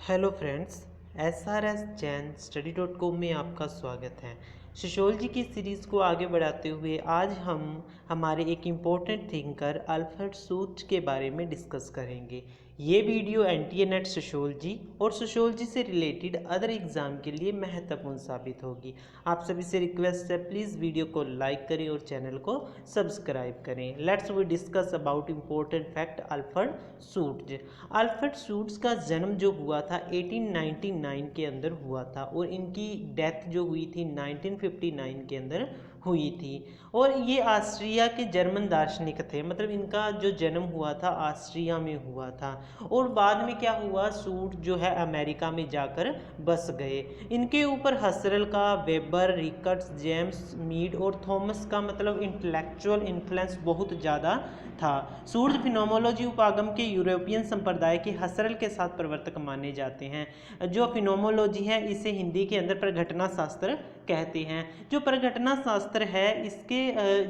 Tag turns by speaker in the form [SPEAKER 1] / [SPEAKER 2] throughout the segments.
[SPEAKER 1] Hello friends, SRS Jain study.com में आपका स्वागत है। सोशियोलॉजी की सीरीज़ को आगे बढ़ाते हुए आज हम हमारे एक इम्पोर्टेंट थिंकर अल्फ्रेड सूट के बारे में डिस्कस करेंगे। ये वीडियो NTA-NET सोशियोलॉजी और सोशियोलॉजी से रिलेटेड अदर एग्ज़ाम के लिए महत्वपूर्ण साबित होगी। आप सभी से रिक्वेस्ट है, प्लीज़ वीडियो को लाइक करें और चैनल को सब्सक्राइब करें। Let's we discuss about important fact Alfred Suits. Alfred Suits का जन्म जो हुआ था 1899 के अंदर हुआ था और इनकी डेथ जो हुई थी 1959 के अंदर हुई थी। और ये ऑस्ट्रिया के जर्मन दार्शनिक थे, मतलब इनका जो जन्म हुआ था ऑस्ट्रिया में हुआ था। और बाद में क्या हुआ, सूट जो है अमेरिका में जाकर बस गए। इनके ऊपर हसरल का, वेबर, रिकट्स, जेम्स मीड और थॉमस का मतलब इंटेलेक्चुअल इन्फ्लुएंस बहुत ज़्यादा था। सूर्य फिनोमोलॉजी उपागम के यूरोपियन संप्रदाय के हसरल के साथ प्रवर्तक माने जाते हैं। जो फिनोमोलॉजी है इसे हिंदी के अंदर प्रघटना शास्त्र कहते हैं। जो प्रघटना शास्त्र है इसके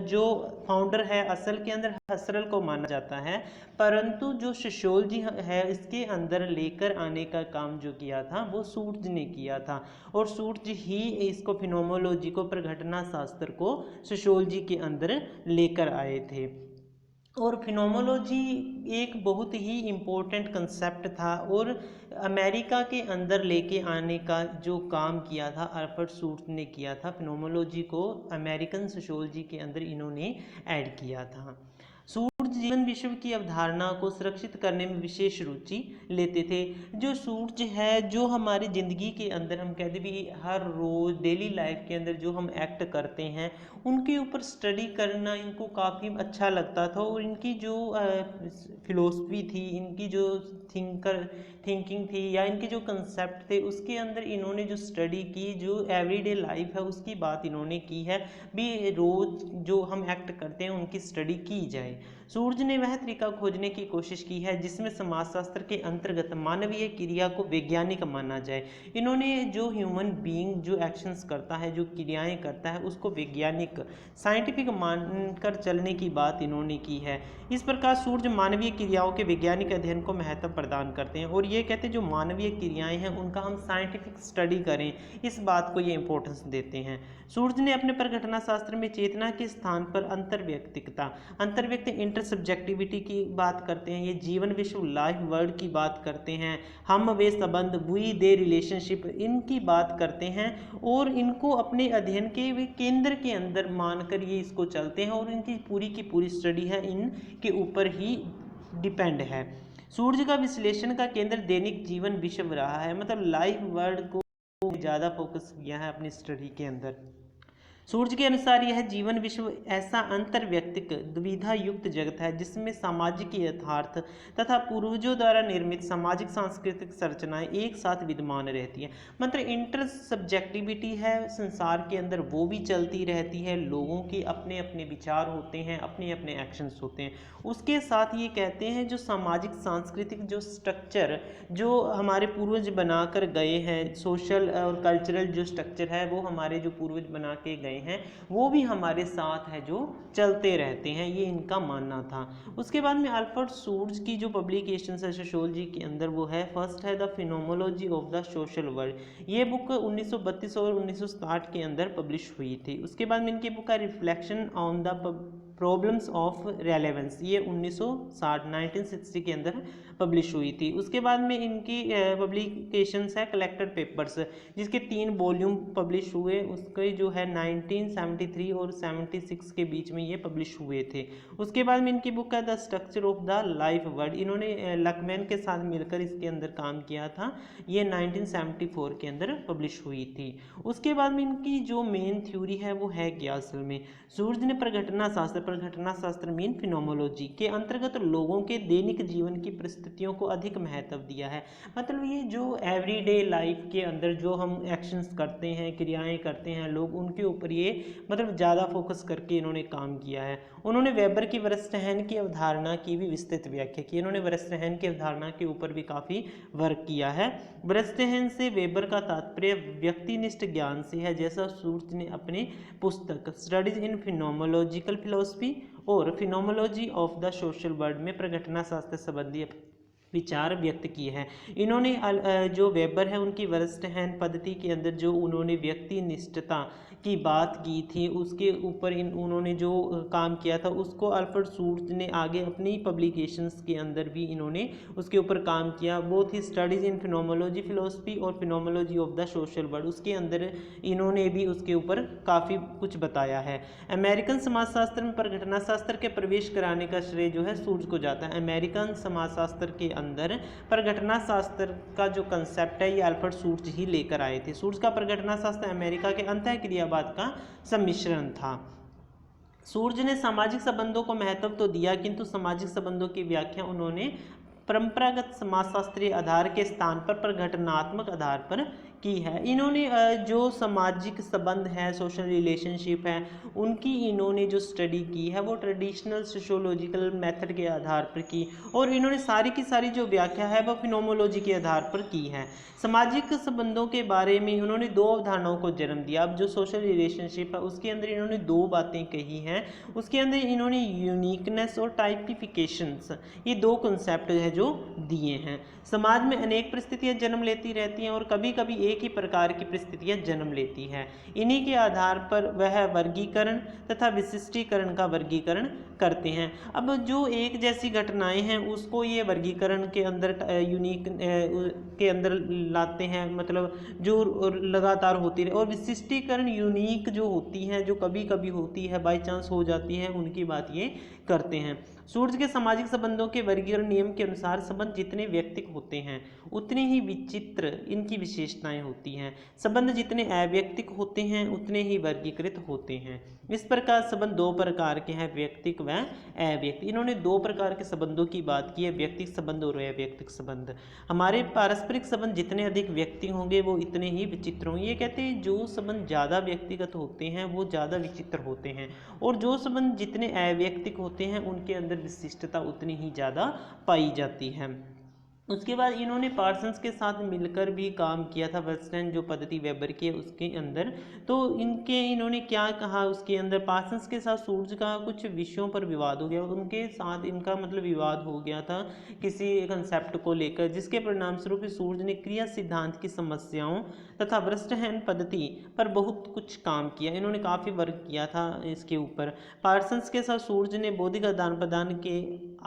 [SPEAKER 1] जो फाउंडर है असल के अंदर हसरल को माना जाता है, परंतु जो सोशियोलॉजी है इसके अंदर लेकर आने का काम जो किया था वो सूट्ज ने किया था। और सूट्ज ही इसको फिनोमोलॉजी को, प्रघटना शास्त्र को सोशियोलॉजी के अंदर लेकर आए थे। और फिनोमोलॉजी एक बहुत ही इम्पोर्टेंट कंसेप्ट था और अमेरिका के अंदर लेके आने का जो काम किया था अल्फ्रेड सूट ने किया था। फिनोमोलॉजी को अमेरिकन सोशियोलॉजी के अंदर इन्होंने ऐड किया था। सूट जीवन विश्व की अवधारणा को सुरक्षित करने में विशेष रुचि लेते थे। जो सूट है, जो हमारी ज़िंदगी के अंदर हम कहते भी हर रोज़ डेली लाइफ के अंदर जो हम एक्ट करते हैं उनके ऊपर स्टडी करना इनको काफ़ी अच्छा लगता था। और इनकी जो फिलोसफी थी, इनकी जो थिंकिंग थी या इनके जो कंसेप्ट थे उसके अंदर इन्होंने जो स्टडी की, जो एवरीडे लाइफ है उसकी बात इन्होंने की है भी। रोज़ जो हम एक्ट करते हैं उनकी स्टडी की जाए। सूर्य ने वह तरीका खोजने की कोशिश की है जिसमें समाजशास्त्र के अंतर्गत मानवीय क्रिया को वैज्ञानिक माना जाए। इन्होंने जो ह्यूमन बीइंग जो एक्शंस करता है, जो क्रियाएं करता है, उसको वैज्ञानिक साइंटिफिक मानकर चलने की बात इन्होंने की है। इस प्रकार सूर्य मानवीय क्रियाओं के वैज्ञानिक अध्ययन को महत्व प्रदान करते हैं और ये कहते हैं जो मानवीय क्रियाएं हैं उनका हम साइंटिफिक स्टडी करें, इस बात को ये इंपॉर्टेंस देते हैं। सूर्य ने अपने प्रघटना शास्त्र में चेतना के स्थान पर अंतर्व्यक्त इंटरसब्जेक्टिविटी की बात करते हैं। ये जीवन विश्व लाइफ वर्ड की बात करते हैं। हम वे संबंध, वी दे रिलेशनशिप, इनकी बात करते हैं और इनको अपने अध्ययन के वे केंद्र के अंदर मानकर ये इसको चलते हैं और इनकी पूरी की पूरी स्टडी है इनके ऊपर ही डिपेंड है। सूर्य का विश्लेषण का केंद्र दैनिक जीवन विश्व रहा है, मतलब लाइफ वर्ड को ज़्यादा फोकस किया है अपनी स्टडी के अंदर। सूर्य के अनुसार यह जीवन विश्व ऐसा अंतर्व्यक्तिक दुविधा युक्त जगत है जिसमें सामाजिक यथार्थ तथा पूर्वजों द्वारा निर्मित सामाजिक सांस्कृतिक संरचनाएं एक साथ विद्यमान रहती हैं। मतलब इंटर सब्जेक्टिविटी है संसार के अंदर, वो भी चलती रहती है। लोगों के अपने अपने विचार होते हैं, अपने अपने एक्शंस होते हैं। उसके साथ ये कहते हैं जो सामाजिक सांस्कृतिक जो स्ट्रक्चर जो हमारे पूर्वज बनाकर गए हैं, सोशल और कल्चरल जो स्ट्रक्चर है वो हमारे जो पूर्वज बना के गए हैं वो भी हमारे साथ है, जो चलते रहते हैं, ये इनका मानना था। उसके बाद में अल्फ्रेड सूट्स की जो पब्लिकेशन है सोशियोलॉजी के अंदर वो है, फर्स्ट है the phenomenology of the social world. ये बुक 1932 और 1960 के अंदर पब्लिश हुई थी। उसके बाद में इनकी बुक है reflection on the problems of relevance, ये 1960 के अंदर पब्लिश हुई थी। उसके बाद में इनकी पब्लिकेशंस है कलेक्टेड पेपर्स, जिसके 3 वॉल्यूम पब्लिश हुए। उसके जो है 1973 और 76 के बीच में ये पब्लिश हुए थे। उसके बाद में इनकी बुक है the structure of the life word, इन्होंने लकमैन के साथ मिलकर इसके अंदर काम किया था। ये 1974 के अंदर पब्लिश हुई थी। उसके बाद में इनकी जो मेन थ्योरी है वो है क्या असल में, सूर्य ने प्रघटना शास्त्र मीन फिनोमोलॉजी के अंतर्गत लोगों के दैनिक जीवन की परिस्थितियों को अधिक महत्व दिया है। मतलब ये जो एवरीडे लाइफ के अंदर जो हम एक्शंस करते हैं, क्रियाएं करते हैं लोग, उनके ऊपर ये मतलब ज़्यादा फोकस करके इन्होंने काम किया है। उन्होंने वेबर की वरस्टहैन की अवधारणा की भी विस्तृत व्याख्या की। इन्होंने वरस्टहैन की अवधारणा के ऊपर भी काफ़ी वर्क किया है। वरस्टहैन से वेबर का तात्पर्य व्यक्तिनिष्ठ ज्ञान से है, जैसा सूर्य ने अपनी पुस्तक स्टडीज इन फिनोमोलॉजिकल फिलोसफी और phenomenology of the social world में प्रघटना शास्त्र संबंधी विचार व्यक्त किए हैं। इन्होंने जो वेबर है उनकी वर्स्ट हैंड पद्धति के अंदर जो उन्होंने व्यक्ति निष्ठता की बात की थी उसके ऊपर उन्होंने जो काम किया था उसको अल्फ्रेड शूर्ट्ज ने आगे अपनी पब्लिकेशंस के अंदर भी इन्होंने उसके ऊपर काम किया। बोथ ही स्टडीज इन फिनोमोलॉजी फिलोसफी और phenomenology of the social world, उसके अंदर इन्होंने भी उसके ऊपर काफ़ी कुछ बताया है। अमेरिकन समाजशास्त्र में परघटना शास्त्र के प्रवेश कराने का श्रेय जो है शूर्ट्ज को जाता है। अमेरिकन समाजशास्त्र के अंदर परघटना शास्त्र का जो कंसेप्ट है ये अल्फ्रेड शूर्ट्ज ही लेकर आए थे। शूर्ट्ज का परघटना शास्त्र अमेरिका के अंतःक्रियावाद का सम्मिश्रण था। शूर्ट्ज ने सामाजिक संबंधों को महत्व तो दिया किंतु सामाजिक संबंधों की व्याख्या उन्होंने परंपरागत समाजशास्त्रीय आधार के स्थान पर परघटनात्मक आधार पर की है। इन्होंने जो सामाजिक संबंध है, सोशल रिलेशनशिप है, उनकी इन्होंने जो स्टडी की है वो ट्रेडिशनल सोशियोलॉजिकल मेथड के आधार पर की और इन्होंने सारी की सारी जो व्याख्या है वह फिनोमोलॉजी के आधार पर की है। सामाजिक संबंधों के बारे में उन्होंने दो अवधारणाओं को जन्म दिया। अब जो सोशल रिलेशनशिप है उसके अंदर इन्होंने दो बातें कही हैं। उसके अंदर इन्होंने यूनिकनेस और टाइपिफिकेशंस, ये दो कॉन्सेप्ट है जो दिए हैं। समाज में अनेक परिस्थितियां जन्म लेती रहती हैं और कभी कभी एक ही प्रकार की परिस्थितियां जन्म लेती हैं। इन्हीं के आधार पर वह वर्गीकरण तथा विशिष्टीकरण का वर्गीकरण करते हैं। अब जो एक जैसी घटनाएं हैं उसको ये वर्गीकरण के अंदर यूनिक के अंदर लाते हैं, मतलब जो लगातार होती रहे, और विशिष्टीकरण यूनिक जो होती हैं, जो कभी कभी होती है, बाई चांस हो जाती है, उनकी बात ये करते हैं। शूर्ट्ज के सामाजिक संबंधों के वर्गीकरण नियम के अनुसार संबंध जितने व्यक्तिक होते हैं उतने ही विचित्र इनकी विशेषताएं होती हैं। संबंध जितने अव्यक्तिक होते हैं उतने ही वर्गीकृत होते हैं। इस प्रकार संबंध दो प्रकार के हैं, व्यक्तिक व अव्यक्तिक। इन्होंने दो प्रकार के संबंधों की बात की है, व्यक्तिक संबंध और अव्यक्तिक संबंध। हमारे पारस्परिक संबंध जितने अधिक व्यक्तिक होंगे वो इतने ही विचित्र होंगे। ये कहते हैं जो संबंध ज़्यादा व्यक्तिगत होते हैं वो ज़्यादा विचित्र होते हैं और जो संबंध जितने अव्यक्तिक होते हैं उनके अंदर विशिष्टता उतनी ही ज़्यादा पाई जाती है। उसके बाद इन्होंने पार्सन्स के साथ मिलकर भी काम किया था। वेस्टर्न जो पद्धति वेबर की है उसके अंदर, तो इन्होंने क्या कहा उसके अंदर, पार्सन्स के साथ शूर्ट्ज का कुछ विषयों पर विवाद हो गया, उनके साथ इनका मतलब विवाद हो गया था किसी कंसेप्ट को लेकर, जिसके परिणाम स्वरूप शूर्ट्ज ने क्रिया सिद्धांत की समस्याओं तथा वेस्टर्न पद्धति पर बहुत कुछ काम किया। इन्होंने काफ़ी वर्क किया था इसके ऊपर। पार्सन्स के साथ शूर्ट्ज ने बौद्धिक आदान प्रदान के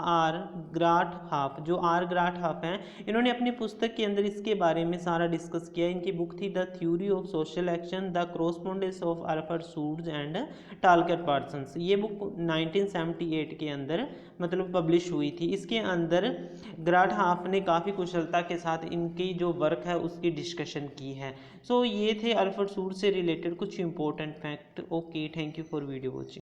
[SPEAKER 1] आर ग्राट हाफ, जो आर ग्राट हाफ है, इन्होंने अपनी पुस्तक के अंदर इसके बारे में सारा डिस्कस किया। इनकी बुक थी the theory of social action, the correspondence of Alfred Schutz and Talcott Parsons. ये बुक 1978 के अंदर मतलब पब्लिश हुई थी। इसके अंदर ग्राट हाफ ने काफ़ी कुशलता के साथ इनकी जो वर्क है उसकी डिस्कशन की है। सो ये थे अल्फ्रेड शूर्ट्ज से रिलेटेड कुछ important fact. Okay, thank you for video watching.